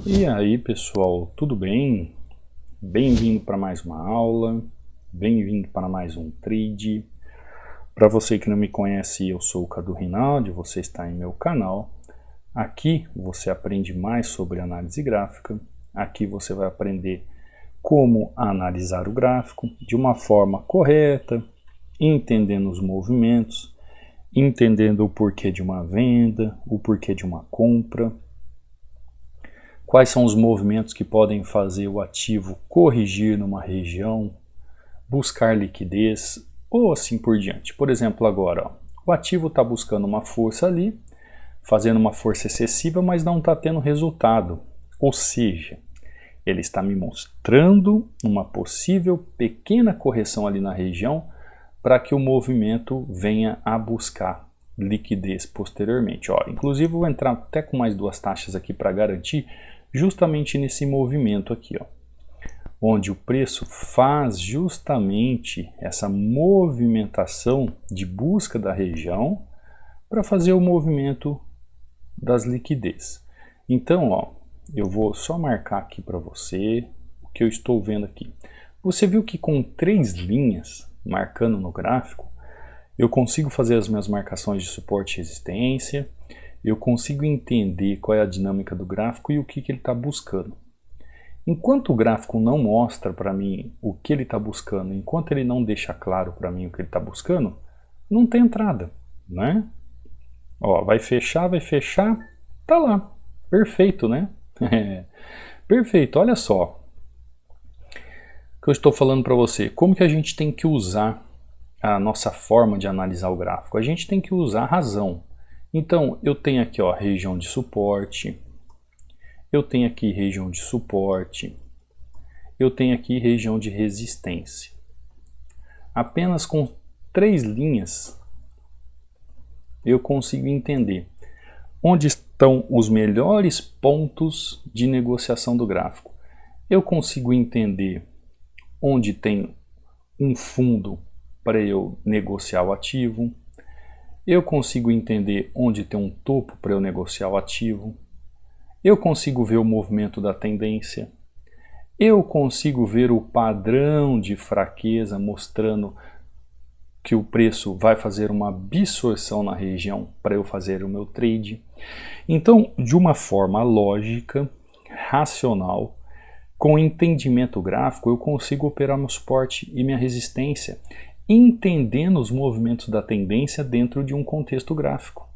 E aí pessoal, tudo bem? Bem-vindo para mais uma aula, bem-vindo para mais um trade. Para você que não me conhece, eu sou o Cadu Rinaldi, você está em meu canal. Aqui você aprende mais sobre análise gráfica, aqui você vai aprender como analisar o gráfico de uma forma correta, entendendo os movimentos, entendendo o porquê de uma venda, o porquê de uma compra, quais são os movimentos que podem fazer o ativo corrigir numa região, buscar liquidez ou assim por diante. Por exemplo, agora, ó, o ativo está buscando uma força ali, fazendo uma força excessiva, mas não está tendo resultado. Ou seja, ele está me mostrando uma possível pequena correção ali na região para que o movimento venha a buscar liquidez posteriormente. Ó, inclusive, vou entrar até com mais duas taxas aqui para garantir, justamente nesse movimento aqui, ó, onde o preço faz justamente essa movimentação de busca da região para fazer o movimento das liquidez. Então, ó, eu vou só marcar aqui para você o que eu estou vendo aqui. Você viu que com 3 linhas marcando no gráfico, eu consigo fazer as minhas marcações de suporte e resistência, eu consigo entender qual é a dinâmica do gráfico e o que ele está buscando. Enquanto o gráfico não mostra para mim o que ele está buscando, enquanto ele não deixa claro para mim o que ele está buscando, não tem entrada, né? Ó, vai fechar, tá lá, perfeito, né? Perfeito, olha só o que eu estou falando para você. Como que a gente tem que usar a nossa forma de analisar o gráfico? A gente tem que usar a razão. Então, eu tenho aqui, ó, região de suporte, eu tenho aqui região de suporte, eu tenho aqui região de resistência. Apenas com 3 linhas eu consigo entender onde estão os melhores pontos de negociação do gráfico. Eu consigo entender onde tem um fundo para eu negociar o ativo. Eu consigo entender onde tem um topo para eu negociar o ativo. Eu consigo ver o movimento da tendência. Eu consigo ver o padrão de fraqueza mostrando que o preço vai fazer uma absorção na região para eu fazer o meu trade. Então, de uma forma lógica, racional, com entendimento gráfico, eu consigo operar meu suporte e minha resistência, entendendo os movimentos da tendência dentro de um contexto gráfico.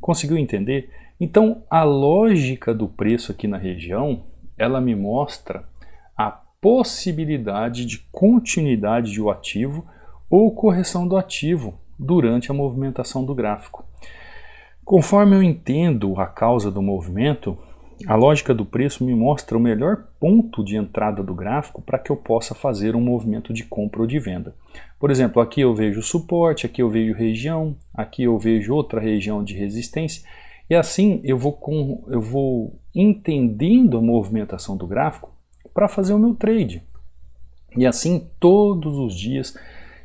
Conseguiu entender? Então, a lógica do preço aqui na região, ela me mostra a possibilidade de continuidade de um ativo ou correção do ativo durante a movimentação do gráfico. Conforme eu entendo a causa do movimento, a lógica do preço me mostra o melhor ponto de entrada do gráfico para que eu possa fazer um movimento de compra ou de venda. Por exemplo, aqui eu vejo suporte, aqui eu vejo região, aqui eu vejo outra região de resistência, e assim eu vou entendendo a movimentação do gráfico para fazer o meu trade. E assim todos os dias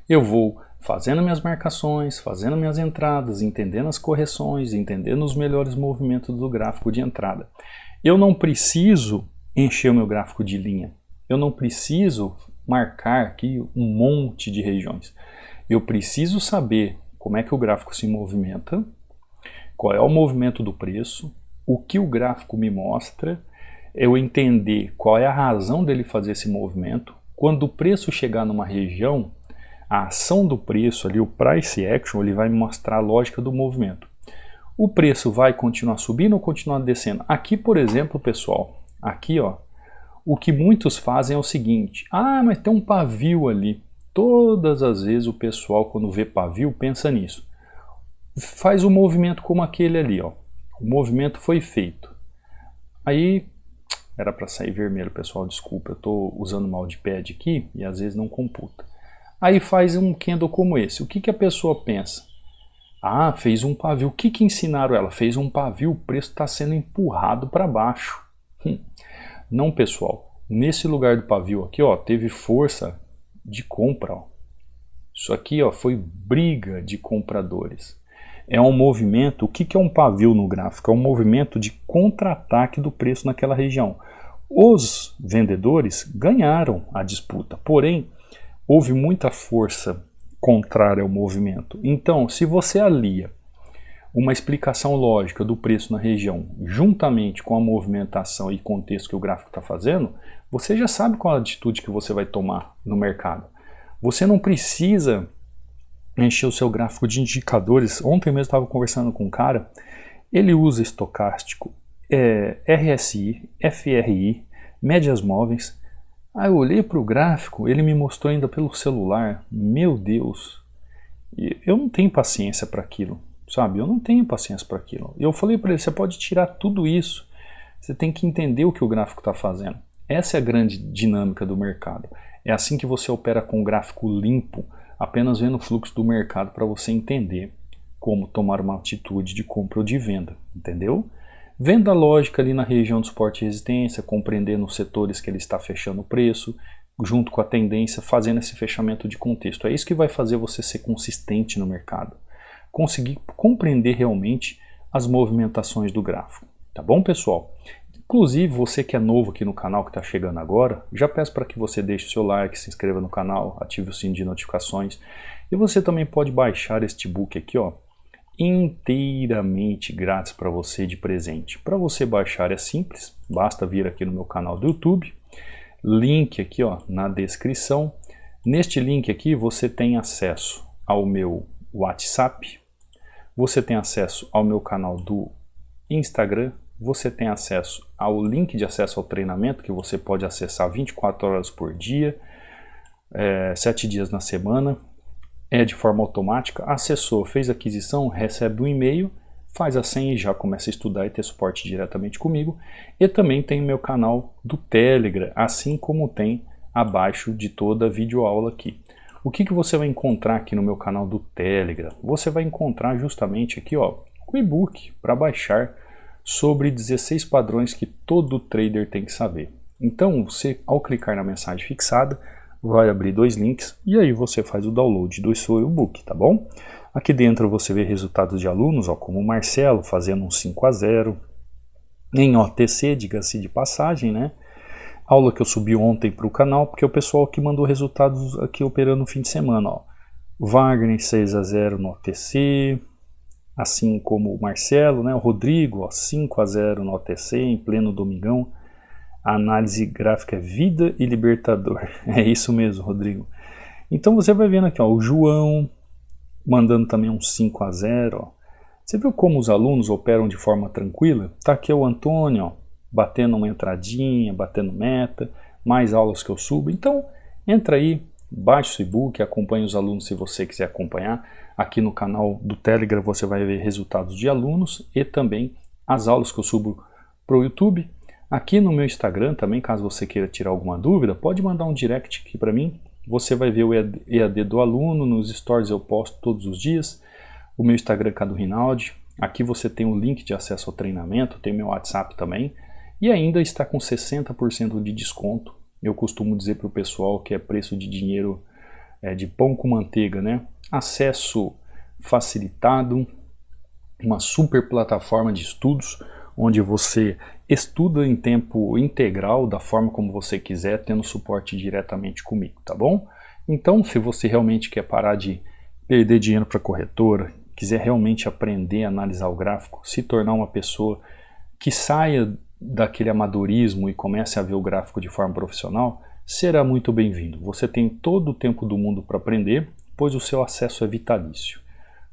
eu vou fazendo minhas marcações, fazendo minhas entradas, entendendo as correções, entendendo os melhores movimentos do gráfico de entrada. Eu não preciso encher o meu gráfico de linha. Eu não preciso marcar aqui um monte de regiões. Eu preciso saber como é que o gráfico se movimenta, qual é o movimento do preço, o que o gráfico me mostra, eu entender qual é a razão dele fazer esse movimento. Quando o preço chegar numa região, a ação do preço ali, o price action, ele vai me mostrar a lógica do movimento. O preço vai continuar subindo ou continuar descendo? Aqui, por exemplo, pessoal, aqui, ó, o que muitos fazem é o seguinte: ah, mas tem um pavio ali. Todas as vezes o pessoal, quando vê pavio, pensa nisso. Faz um movimento como aquele ali, ó. O movimento foi feito. Aí, era para sair vermelho, pessoal, desculpa, eu estou usando o mousepad aqui e às vezes não computa. Aí faz um candle como esse. O que a pessoa pensa? Ah, fez um pavio. O que ensinaram ela? Fez um pavio, o preço está sendo empurrado para baixo. Não, pessoal. Nesse lugar do pavio aqui, ó, teve força de compra. Ó. Isso aqui, ó, foi briga de compradores. É um movimento, o que é um pavio no gráfico? É um movimento de contra-ataque do preço naquela região. Os vendedores ganharam a disputa, porém houve muita força contrária ao movimento. Então, se você alia uma explicação lógica do preço na região juntamente com a movimentação e contexto que o gráfico está fazendo, você já sabe qual a atitude que você vai tomar no mercado. Você não precisa encher o seu gráfico de indicadores. Ontem mesmo estava conversando com um cara, ele usa estocástico, RSI, FRI, médias móveis. Aí eu olhei para o gráfico, ele me mostrou ainda pelo celular. Meu Deus, eu não tenho paciência para aquilo, sabe? Eu não tenho paciência para aquilo. Eu falei para ele, você pode tirar tudo isso, você tem que entender o que o gráfico está fazendo. Essa é a grande dinâmica do mercado. É assim que você opera com o gráfico limpo, apenas vendo o fluxo do mercado para você entender como tomar uma atitude de compra ou de venda, entendeu? Vendo a lógica ali na região de suporte e resistência, compreendendo os setores que ele está fechando o preço, junto com a tendência, fazendo esse fechamento de contexto. É isso que vai fazer você ser consistente no mercado. Conseguir compreender realmente as movimentações do gráfico. Tá bom, pessoal? Inclusive, você que é novo aqui no canal, que está chegando agora, já peço para que você deixe o seu like, se inscreva no canal, ative o sininho de notificações. E você também pode baixar este book aqui, ó, inteiramente grátis para você de presente. Para você baixar é simples, basta vir aqui no meu canal do YouTube, link aqui, ó, na descrição. Neste link aqui você tem acesso ao meu WhatsApp, você tem acesso ao meu canal do Instagram, você tem acesso ao link de acesso ao treinamento que você pode acessar 24 horas por dia, 7 dias na semana, é de forma automática. Acessou, fez aquisição, recebe um e-mail, faz a senha e já começa a estudar e ter suporte diretamente comigo. E também tem o meu canal do Telegram, assim como tem abaixo de toda a videoaula aqui. O que você vai encontrar aqui no meu canal do Telegram? Você vai encontrar justamente aqui, ó, o e-book para baixar sobre 16 padrões que todo trader tem que saber. Então, você, ao clicar na mensagem fixada, vai abrir dois links e aí você faz o download do seu e-book, tá bom? Aqui dentro você vê resultados de alunos, ó, como o Marcelo fazendo um 5-0 em OTC, diga-se de passagem, né? Aula que eu subi ontem para o canal, porque o pessoal que mandou resultados aqui operando no fim de semana, ó. Wagner 6-0 no OTC, assim como o Marcelo, né? O Rodrigo, 5-0 no OTC, em pleno domingão. A análise gráfica é vida e libertador. É isso mesmo, Rodrigo. Então você vai vendo aqui, ó, o João mandando também um 5-0. Ó. Você viu como os alunos operam de forma tranquila? Tá aqui o Antônio, ó, batendo uma entradinha, batendo meta, mais aulas que eu subo. Então entra aí, baixe o e-book, acompanhe os alunos se você quiser acompanhar. Aqui no canal do Telegram você vai ver resultados de alunos e também as aulas que eu subo para o YouTube. Aqui no meu Instagram também, caso você queira tirar alguma dúvida, pode mandar um direct aqui para mim. Você vai ver o EAD do aluno, nos stories eu posto todos os dias. O meu Instagram é Cadu Rinaldi. Aqui você tem o link de acesso ao treinamento, tem meu WhatsApp também. E ainda está com 60% de desconto. Eu costumo dizer para o pessoal que é preço de dinheiro de pão com manteiga, né? Acesso facilitado, uma super plataforma de estudos, onde você estuda em tempo integral, da forma como você quiser, tendo suporte diretamente comigo, tá bom? Então, se você realmente quer parar de perder dinheiro para corretora, quiser realmente aprender a analisar o gráfico, se tornar uma pessoa que saia daquele amadorismo e comece a ver o gráfico de forma profissional, será muito bem-vindo. Você tem todo o tempo do mundo para aprender, pois o seu acesso é vitalício.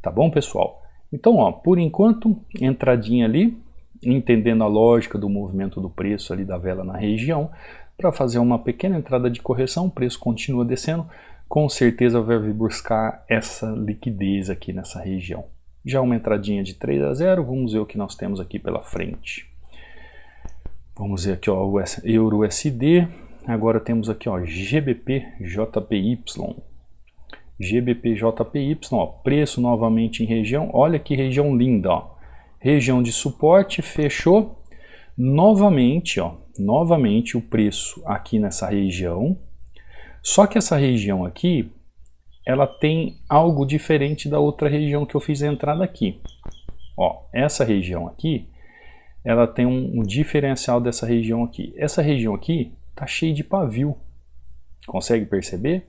Tá bom, pessoal? Então, ó, por enquanto, entradinha ali, entendendo a lógica do movimento do preço ali da vela na região, para fazer uma pequena entrada de correção, o preço continua descendo, com certeza vai vir buscar essa liquidez aqui nessa região. Já uma entradinha de 3-0, vamos ver o que nós temos aqui pela frente. Vamos ver aqui, ó, o Euro USD, agora temos aqui, ó, GBP JPY. GBP JPY, ó, preço novamente em região, olha que região linda, ó. Região de suporte, fechou, novamente, ó, novamente o preço aqui nessa região, só que essa região aqui ela tem algo diferente da outra região que eu fiz a entrada aqui. Ó, essa região aqui, ela tem um diferencial dessa região aqui. Essa região aqui tá cheia de pavio. Consegue perceber?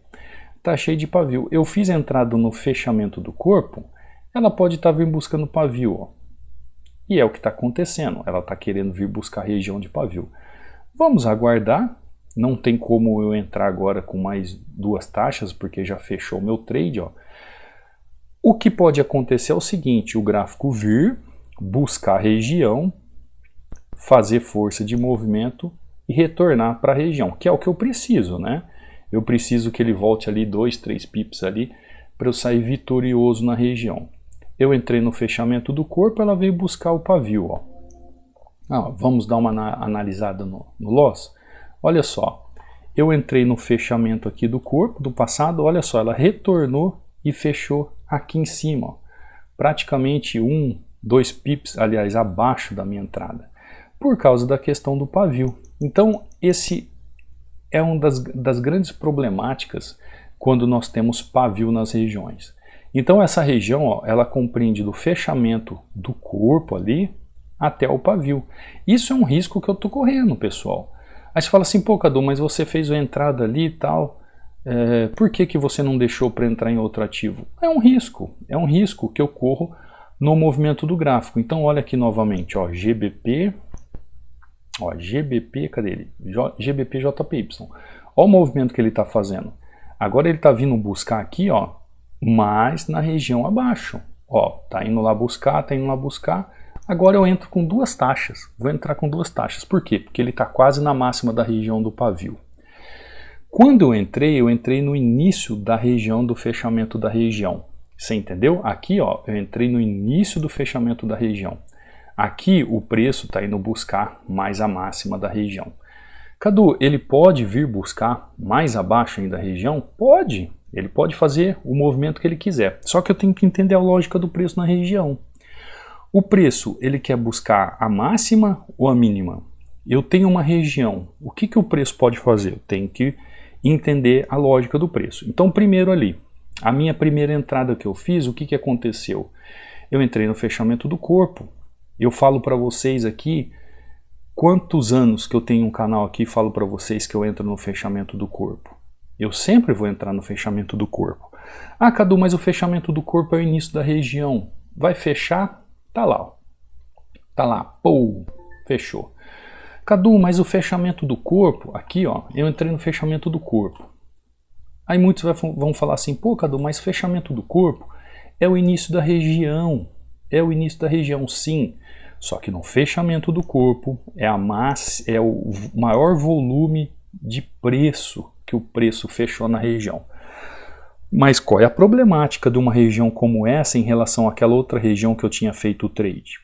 Tá cheio de pavio. Eu fiz a entrada no fechamento do corpo, ela pode estar vindo buscando pavio, ó. E é o que está acontecendo. Ela está querendo vir buscar a região de pavio. Vamos aguardar. Não tem como eu entrar agora com mais 2 taxas, porque já fechou o meu trade, ó. O que pode acontecer é o seguinte, o gráfico vir, buscar a região, fazer força de movimento e retornar para a região, que é o que eu preciso, né? Eu preciso que ele volte ali 2, 3 pips ali para eu sair vitorioso na região. Eu entrei no fechamento do corpo, ela veio buscar o pavio, ó. Vamos dar uma analisada no loss? Olha só, eu entrei no fechamento aqui do corpo, do passado, olha só, ela retornou e fechou aqui em cima, ó, praticamente 1, 2 pips, aliás, abaixo da minha entrada, por causa da questão do pavio. Então, esse é uma das grandes problemáticas quando nós temos pavio nas regiões. Então, essa região, ó, ela compreende do fechamento do corpo ali até o pavio. Isso é um risco que eu estou correndo, pessoal. Aí você fala assim, pô, Cadu, mas você fez a entrada ali e tal, por que você não deixou para entrar em outro ativo? É um risco que eu corro no movimento do gráfico. Então olha aqui novamente, ó, GBP, cadê ele? GBP JPY. Olha o movimento que ele está fazendo. Agora ele está vindo buscar aqui, ó, mais na região abaixo. Ó, tá indo lá buscar, Agora eu entro com 2 taxas. Vou entrar com 2 taxas. Por quê? Porque ele está quase na máxima da região do pavio. Quando eu entrei no início da região do fechamento da região. Você entendeu? Aqui, ó, eu entrei no início do fechamento da região. Aqui o preço está indo buscar mais a máxima da região. Cadu, ele pode vir buscar mais abaixo ainda da região? Pode. Ele pode fazer o movimento que ele quiser. Só que eu tenho que entender a lógica do preço na região. O preço, ele quer buscar a máxima ou a mínima? Eu tenho uma região. O que o preço pode fazer? Eu tenho que entender a lógica do preço. Então, primeiro ali, a minha primeira entrada que eu fiz, o que aconteceu? Eu entrei no fechamento do corpo. Eu falo para vocês aqui, quantos anos que eu tenho um canal aqui, falo para vocês que eu entro no fechamento do corpo. Eu sempre vou entrar no fechamento do corpo. Ah, Cadu, mas o fechamento do corpo é o início da região. Vai fechar? Tá lá, ó. Tá lá, pô, fechou. Cadu, mas o fechamento do corpo, aqui ó, eu entrei no fechamento do corpo. Aí muitos vão falar assim, pô Cadu, mas fechamento do corpo é o início da região. É o início da região, sim. Só que no fechamento do corpo é o maior volume de preço que o preço fechou na região. Mas qual é a problemática de uma região como essa em relação àquela outra região que eu tinha feito o trade?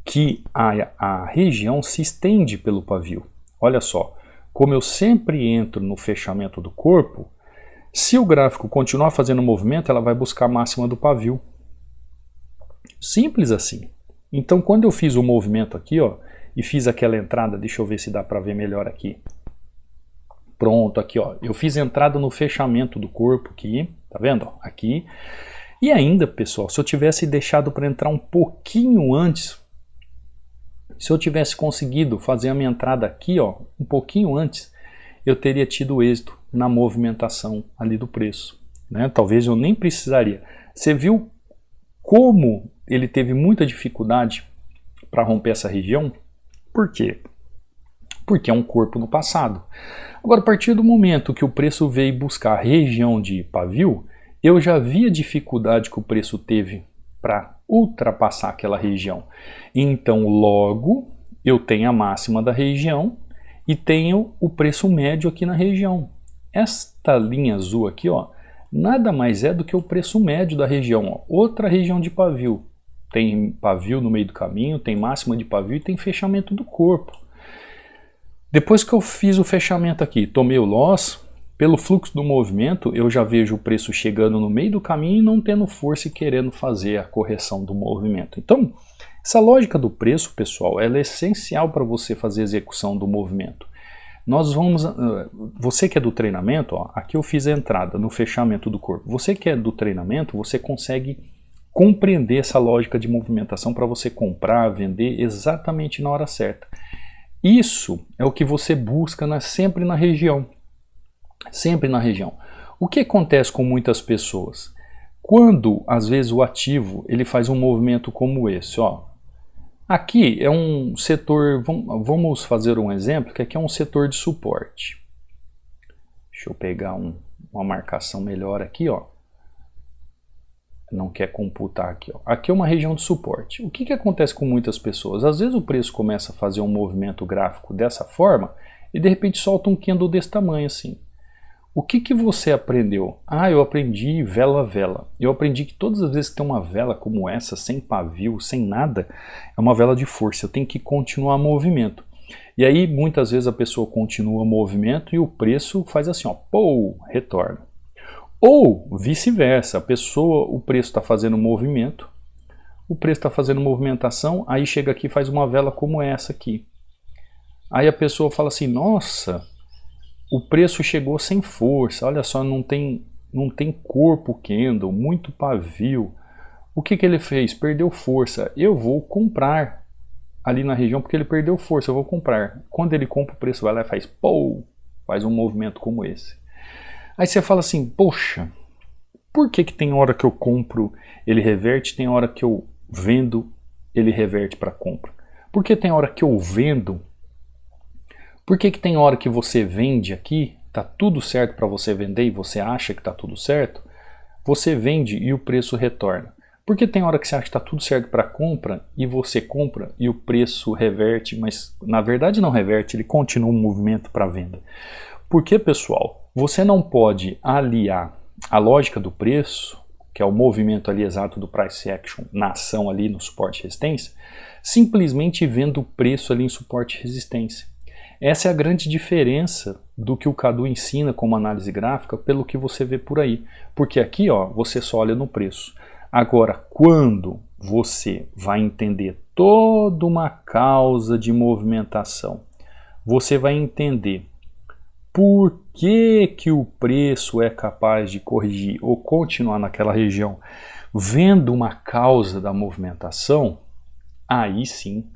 Que a região se estende pelo pavio. Olha só, como eu sempre entro no fechamento do corpo, se o gráfico continuar fazendo movimento, ela vai buscar a máxima do pavio. Simples assim. Então quando eu fiz o movimento aqui, ó, e fiz aquela entrada, deixa eu ver se dá para ver melhor aqui. Pronto, aqui ó, eu fiz entrada no fechamento do corpo aqui, tá vendo? Ó, aqui. E ainda, pessoal, se eu tivesse deixado para entrar um pouquinho antes, se eu tivesse conseguido fazer a minha entrada aqui, ó, um pouquinho antes, eu teria tido êxito na movimentação ali do preço, né? Talvez eu nem precisaria. Você viu como ele teve muita dificuldade para romper essa região? Por quê? Porque é um corpo no passado. Agora, a partir do momento que o preço veio buscar a região de pavio, eu já vi a dificuldade que o preço teve para ultrapassar aquela região. Então, logo, eu tenho a máxima da região e tenho o preço médio aqui na região. Esta linha azul aqui, ó, nada mais é do que o preço médio da região. Ó. Outra região de pavio. Tem pavio no meio do caminho, tem máxima de pavio e tem fechamento do corpo. Depois que eu fiz o fechamento aqui, tomei o loss, pelo fluxo do movimento, eu já vejo o preço chegando no meio do caminho e não tendo força e querendo fazer a correção do movimento. Então, essa lógica do preço, pessoal, ela é essencial para você fazer a execução do movimento. Nós vamos, você que é do treinamento, ó, aqui eu fiz a entrada no fechamento do corpo. Você que é do treinamento, você consegue compreender essa lógica de movimentação para você comprar, vender exatamente na hora certa. Isso é o que você busca sempre na região. Sempre na região. O que acontece com muitas pessoas? Quando, às vezes, o ativo ele faz um movimento como esse, ó. Aqui é um setor, vamos fazer um exemplo, que aqui é um setor de suporte. Deixa eu pegar uma marcação melhor aqui, ó. Não quer computar aqui, ó. Aqui é uma região de suporte. O que acontece com muitas pessoas? Às vezes o preço começa a fazer um movimento gráfico dessa forma e de repente solta um candle desse tamanho assim. O que você aprendeu? Ah, eu aprendi vela. Eu aprendi que todas as vezes que tem uma vela como essa, sem pavio, sem nada, é uma vela de força. Eu tenho que continuar movimento. E aí, muitas vezes a pessoa continua o movimento e o preço faz assim, ó, pô, retorna. Ou vice-versa, o preço está fazendo movimento, o preço está fazendo movimentação, aí chega aqui e faz uma vela como essa aqui. Aí a pessoa fala assim, nossa, o preço chegou sem força, olha só, não tem corpo candle, muito pavio. O que ele fez? Perdeu força. Eu vou comprar ali na região porque ele perdeu força, eu vou comprar. Quando ele compra, o preço vai lá e faz pou, faz um movimento como esse. Aí você fala assim, poxa, por que tem hora que eu compro, ele reverte, tem hora que eu vendo, ele reverte para compra? Por que tem hora que eu vendo? Por que tem hora que você vende aqui, tá tudo certo para você vender e você acha que tá tudo certo? Você vende e o preço retorna. Por que tem hora que você acha que tá tudo certo para compra e você compra e o preço reverte, mas na verdade não reverte, ele continua um movimento para venda? Porque, pessoal, você não pode aliar a lógica do preço, que é o movimento ali exato do price action na ação ali no suporte e resistência, simplesmente vendo o preço ali em suporte e resistência. Essa é a grande diferença do que o Cadu ensina como análise gráfica pelo que você vê por aí. Porque aqui, ó, você só olha no preço. Agora, quando você vai entender toda uma causa de movimentação, você vai entender por que o preço é capaz de corrigir ou continuar naquela região, vendo uma causa da movimentação, aí sim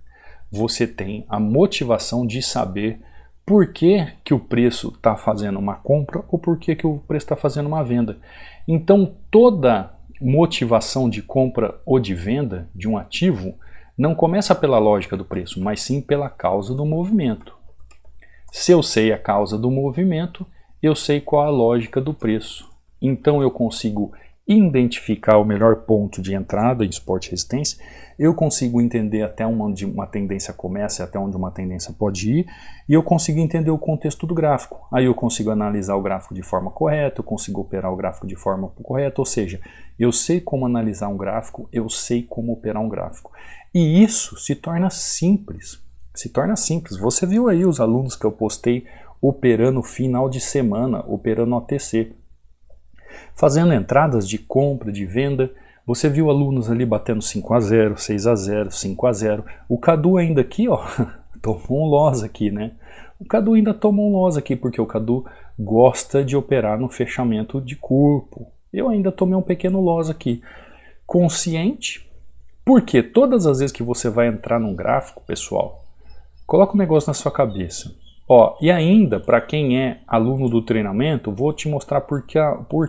você tem a motivação de saber por que o preço está fazendo uma compra ou por que o preço está fazendo uma venda. Então toda motivação de compra ou de venda de um ativo não começa pela lógica do preço, mas sim pela causa do movimento. Se eu sei a causa do movimento, eu sei qual a lógica do preço. Então eu consigo identificar o melhor ponto de entrada em suporte e resistência, eu consigo entender até onde uma tendência começa e até onde uma tendência pode ir, e eu consigo entender o contexto do gráfico. Aí eu consigo analisar o gráfico de forma correta, eu consigo operar o gráfico de forma correta, ou seja, eu sei como analisar um gráfico, eu sei como operar um gráfico. E isso se torna simples. Se torna simples. Você viu aí os alunos que eu postei operando final de semana, operando OTC. Fazendo entradas de compra, de venda. Você viu alunos ali batendo 5-0, 6-0, 5-0. O Cadu ainda aqui, ó, tomou um loss aqui, né? O Cadu ainda tomou um loss aqui, porque o Cadu gosta de operar no fechamento de corpo. Eu ainda tomei um pequeno loss aqui. Consciente, porque todas as vezes que você vai entrar num gráfico, pessoal, coloca um negócio na sua cabeça. Ó, e ainda, para quem é aluno do treinamento, vou te mostrar por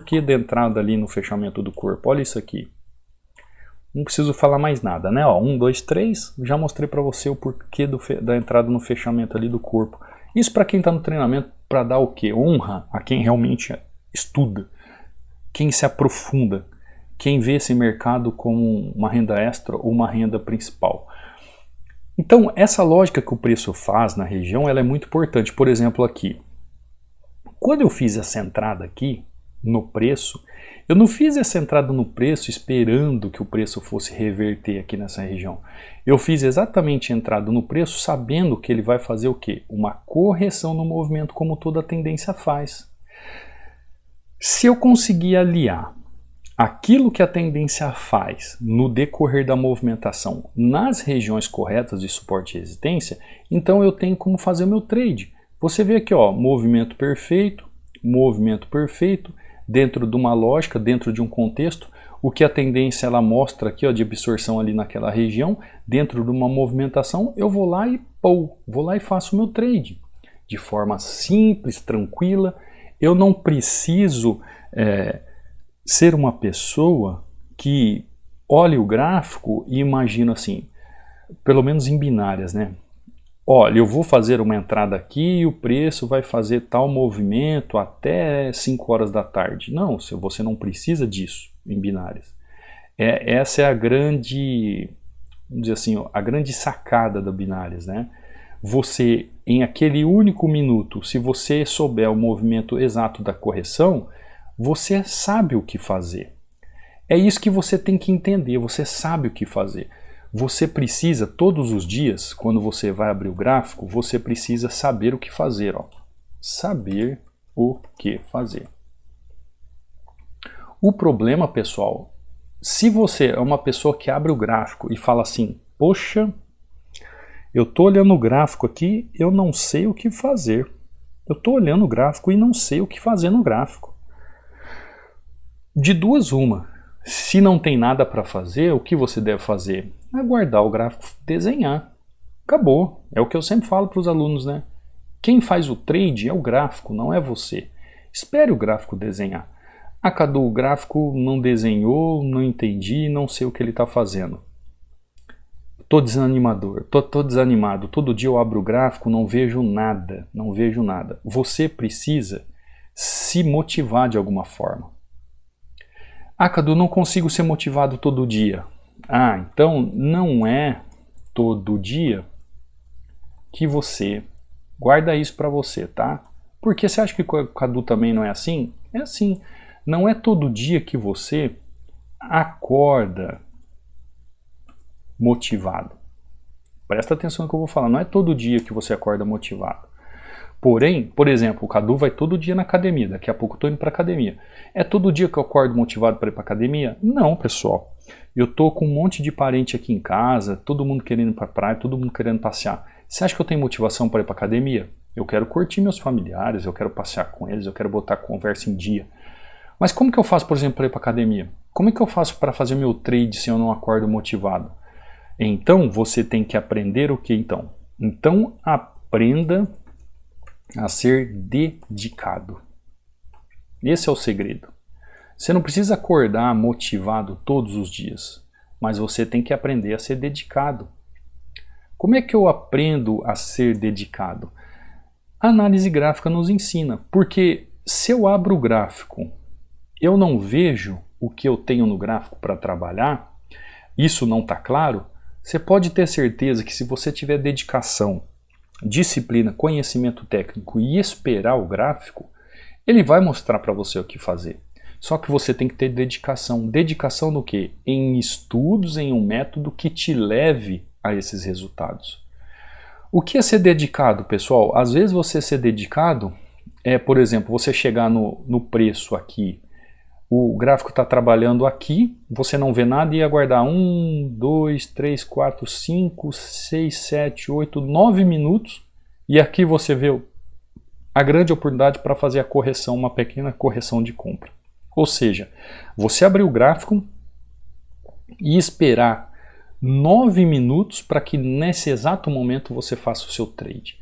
que da entrada ali no fechamento do corpo. Olha isso aqui. Não preciso falar mais nada, né? Ó, 1, 2, 3, já mostrei para você o porquê da entrada no fechamento ali do corpo. Isso para quem está no treinamento, para dar o quê? Honra a quem realmente estuda, quem se aprofunda, quem vê esse mercado como uma renda extra ou uma renda principal. Então, essa lógica que o preço faz na região, ela é muito importante. Por exemplo, aqui, quando eu fiz essa entrada aqui no preço, eu não fiz essa entrada no preço esperando que o preço fosse reverter aqui nessa região. Eu fiz exatamente a entrada no preço sabendo que ele vai fazer o quê? Uma correção no movimento, como toda tendência faz. Se eu conseguir aliar aquilo que a tendência faz no decorrer da movimentação nas regiões corretas de suporte e resistência, então eu tenho como fazer o meu trade. Você vê aqui, ó, movimento perfeito, dentro de uma lógica, dentro de um contexto, o que a tendência ela mostra aqui, ó, de absorção ali naquela região, dentro de uma movimentação, eu vou lá e vou lá e faço o meu trade de forma simples, tranquila. Eu não preciso ser uma pessoa que olhe o gráfico e imagina assim, pelo menos em binárias, né? Olha, eu vou fazer uma entrada aqui e o preço vai fazer tal movimento até 5 horas da tarde. Não, você não precisa disso em binárias. Essa é a grande, vamos dizer assim, a grande sacada da binárias, né? Você, em aquele único minuto, se você souber o movimento exato da correção, você sabe o que fazer. É isso que você tem que entender, você sabe o que fazer. Você precisa, todos os dias, quando você vai abrir o gráfico, você precisa saber o que fazer. Ó. Saber o que fazer. O problema, pessoal, se você é uma pessoa que abre o gráfico e fala assim, poxa, eu estou olhando o gráfico aqui, eu não sei o que fazer. Eu estou olhando o gráfico e não sei o que fazer no gráfico. De duas, uma. Se não tem nada para fazer, o que você deve fazer? Aguardar o gráfico desenhar. Acabou. É o que eu sempre falo para os alunos, né? Quem faz o trade é o gráfico, não é você. Espere o gráfico desenhar. Ah, Cadu, o gráfico não desenhou, não entendi, não sei o que ele está fazendo. Tô desanimador, tô desanimado. Todo dia eu abro o gráfico, não vejo nada, não vejo nada. Você precisa se motivar de alguma forma. Ah, Cadu, não consigo ser motivado todo dia. Ah, então não é todo dia que você guarda isso para você, tá? Porque você acha que o Cadu também não é assim? É assim. Não é todo dia que você acorda motivado. Presta atenção no que eu vou falar. Não é todo dia que você acorda motivado. Porém, por exemplo, o Cadu vai todo dia na academia. Daqui a pouco eu estou indo para academia. É todo dia que eu acordo motivado para ir para academia? Não, pessoal. Eu tô com um monte de parente aqui em casa, todo mundo querendo ir para praia, todo mundo querendo passear. Você acha que eu tenho motivação para ir para academia? Eu quero curtir meus familiares, eu quero passear com eles, eu quero botar a conversa em dia. Mas como que eu faço, por exemplo, para ir para academia? Como é que eu faço para fazer meu trade se eu não acordo motivado? Então, você tem que aprender o que então? Então, aprenda a ser dedicado. Esse é o segredo. Você não precisa acordar motivado todos os dias, mas você tem que aprender a ser dedicado. Como é que eu aprendo a ser dedicado? A análise gráfica nos ensina, porque se eu abro o gráfico, eu não vejo o que eu tenho no gráfico para trabalhar, isso não está claro, você pode ter certeza que se você tiver dedicação, disciplina, conhecimento técnico e esperar o gráfico, ele vai mostrar para você o que fazer. Só que você tem que ter dedicação. Dedicação no quê? Em estudos, em um método que te leve a esses resultados. O que é ser dedicado, pessoal? Às vezes você ser dedicado é, por exemplo, você chegar no preço aqui, o gráfico está trabalhando aqui, você não vê nada e aguardar 1, 2, 3, 4, 5, 6, 7, 8, 9 minutos e aqui você vê a grande oportunidade para fazer a correção, uma pequena correção de compra. Ou seja, você abrir o gráfico e esperar 9 minutos para que nesse exato momento você faça o seu trade.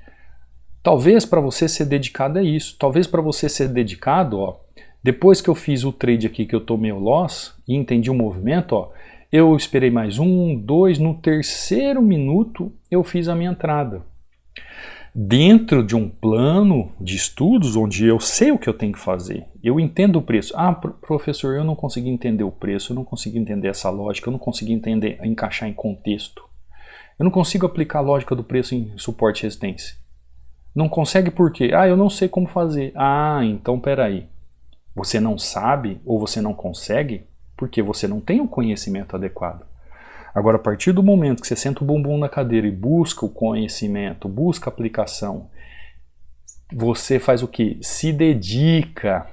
Talvez para você ser dedicado é isso. Talvez para você ser dedicado, ó, depois que eu fiz o trade aqui que eu tomei o loss e entendi o movimento, ó, eu esperei mais 1, 2, no terceiro minuto eu fiz a minha entrada. Dentro de um plano de estudos onde eu sei o que eu tenho que fazer, eu entendo o preço. Ah, professor, eu não consegui entender o preço, eu não consegui entender essa lógica, eu não consegui entender, encaixar em contexto. Eu não consigo aplicar a lógica do preço em suporte e resistência. Não consegue por quê? Ah, eu não sei como fazer. Ah, então peraí. Você não sabe ou você não consegue porque você não tem o conhecimento adequado. Agora, a partir do momento que você senta o bumbum na cadeira e busca o conhecimento, busca a aplicação, você faz o quê? Se dedica.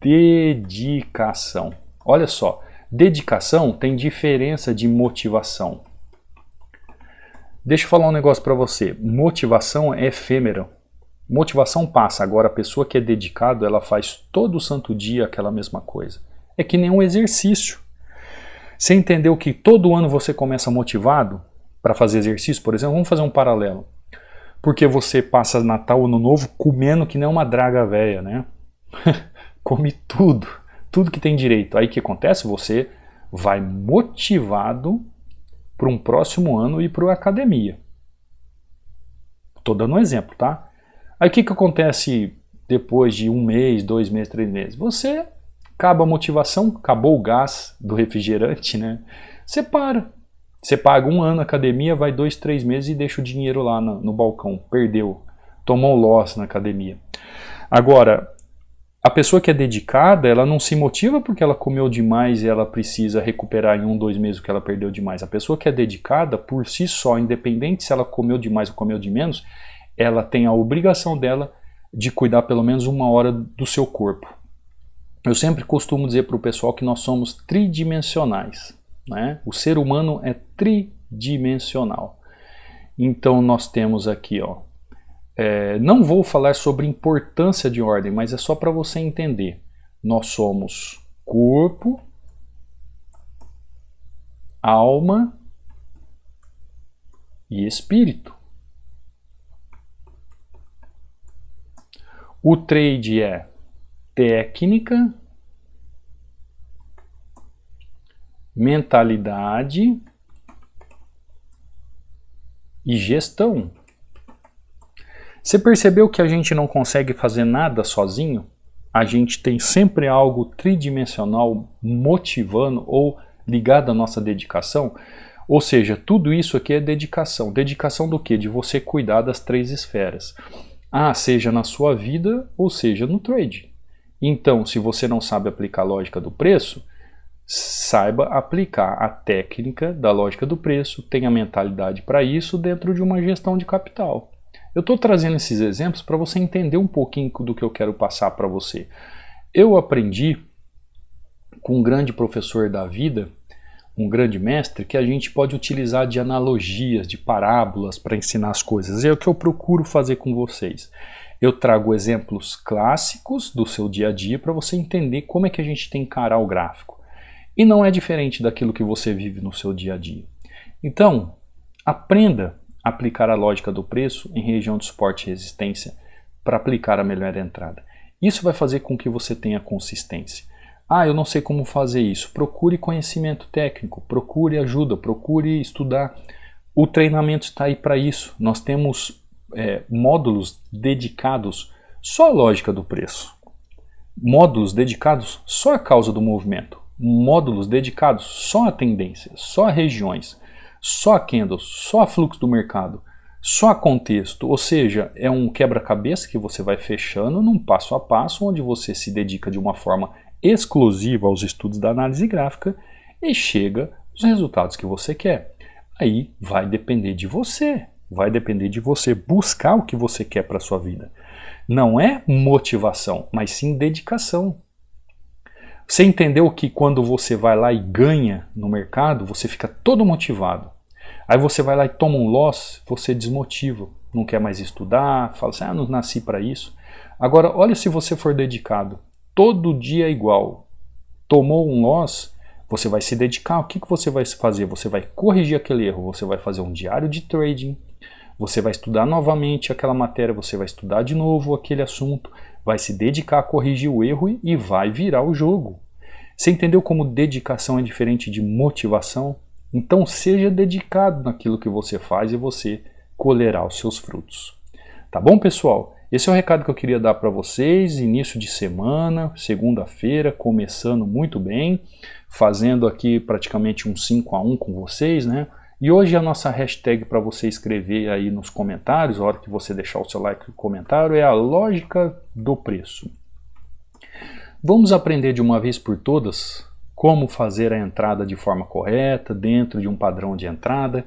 Dedicação. Olha só, dedicação tem diferença de motivação. Deixa eu falar um negócio para você. Motivação é efêmera. Motivação passa, agora a pessoa que é dedicado, ela faz todo santo dia aquela mesma coisa. É que nem um exercício. Você entendeu que todo ano você começa motivado para fazer exercício, por exemplo? Vamos fazer um paralelo. Porque você passa Natal, Ano Novo comendo que nem uma draga velha, né? Come tudo que tem direito. Aí o que acontece? Você vai motivado para um próximo ano ir para a academia. Estou dando um exemplo, tá? Aí o que acontece depois de 1 mês, 2 meses, 3 meses? Você acaba a motivação, acabou o gás do refrigerante, né? Você para. Você paga 1 ano na academia, vai 2, 3 meses e deixa o dinheiro lá no balcão. Perdeu. Tomou loss na academia. Agora, a pessoa que é dedicada, ela não se motiva porque ela comeu demais e ela precisa recuperar em 1, 2 meses o que ela perdeu demais. A pessoa que é dedicada, por si só, independente se ela comeu demais ou comeu de menos, ela tem a obrigação dela de cuidar pelo menos 1 hora do seu corpo. Eu sempre costumo dizer para o pessoal que nós somos tridimensionais, né? O ser humano é tridimensional. Então nós temos aqui, ó, não vou falar sobre importância de ordem, mas é só para você entender. Nós somos corpo, alma e espírito. O trade é técnica, mentalidade e gestão. Você percebeu que a gente não consegue fazer nada sozinho? A gente tem sempre algo tridimensional motivando ou ligado à nossa dedicação? Ou seja, tudo isso aqui é dedicação. Dedicação do quê? De você cuidar das 3 esferas. Seja na sua vida ou seja no trade. Então, se você não sabe aplicar a lógica do preço, saiba aplicar a técnica da lógica do preço, tenha mentalidade para isso dentro de uma gestão de capital. Eu estou trazendo esses exemplos para você entender um pouquinho do que eu quero passar para você. Eu aprendi com um grande professor da vida, um grande mestre, que a gente pode utilizar de analogias, de parábolas para ensinar as coisas. É o que eu procuro fazer com vocês. Eu trago exemplos clássicos do seu dia a dia para você entender como é que a gente tem que encarar o gráfico. E não é diferente daquilo que você vive no seu dia a dia. Então, aprenda a aplicar a lógica do preço em região de suporte e resistência para aplicar a melhor entrada. Isso vai fazer com que você tenha consistência. Eu não sei como fazer isso. Procure conhecimento técnico, procure ajuda, procure estudar. O treinamento está aí para isso. Nós temos módulos dedicados só à lógica do preço. Módulos dedicados só à causa do movimento. Módulos dedicados só a tendências, só a regiões, só a candles, só a fluxo do mercado, só a contexto. Ou seja, é um quebra-cabeça que você vai fechando num passo a passo, onde você se dedica de uma forma exclusiva aos estudos da análise gráfica e chega aos resultados que você quer. Aí vai depender de você, buscar o que você quer para a sua vida. Não é motivação, mas sim dedicação. Você entendeu que quando você vai lá e ganha no mercado, você fica todo motivado. Aí você vai lá e toma um loss, você desmotiva, não quer mais estudar, fala assim, não nasci para isso. Agora, olha se você for dedicado. Todo dia é igual. Tomou um loss, você vai se dedicar. O que você vai fazer? Você vai corrigir aquele erro, você vai fazer um diário de trading, você vai estudar novamente aquela matéria, você vai estudar de novo aquele assunto, vai se dedicar a corrigir o erro e vai virar o jogo. Você entendeu como dedicação é diferente de motivação? Então seja dedicado naquilo que você faz e você colherá os seus frutos. Tá bom, pessoal? Esse é o recado que eu queria dar para vocês, início de semana, segunda-feira, começando muito bem, fazendo aqui praticamente um 5-1 com vocês, né? E hoje a nossa hashtag para você escrever aí nos comentários, a hora que você deixar o seu like no comentário, é a lógica do preço. Vamos aprender de uma vez por todas como fazer a entrada de forma correta, dentro de um padrão de entrada,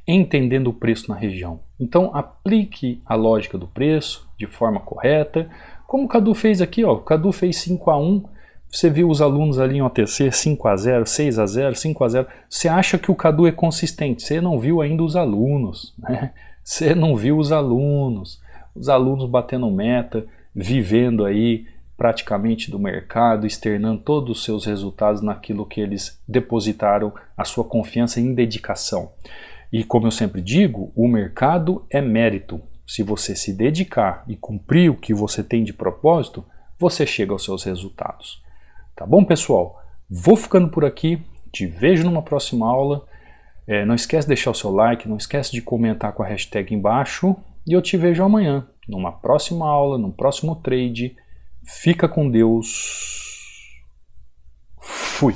entendendo o preço na região. Então aplique a lógica do preço de forma correta, como o Cadu fez aqui, ó. O Cadu fez 5-1, você viu os alunos ali em OTC 5-0, 6-0, 5-0, você acha que o Cadu é consistente, você não viu ainda os alunos, né? Você não viu os alunos. os alunos batendo meta, vivendo aí praticamente do mercado, externando todos os seus resultados naquilo que eles depositaram a sua confiança em dedicação. E como eu sempre digo, o mercado é mérito. Se você se dedicar e cumprir o que você tem de propósito, você chega aos seus resultados. Tá bom, pessoal? Vou ficando por aqui, te vejo numa próxima aula. Não esquece de deixar o seu like, não esquece de comentar com a hashtag embaixo e eu te vejo amanhã, numa próxima aula, num próximo trade. Fica com Deus. Fui!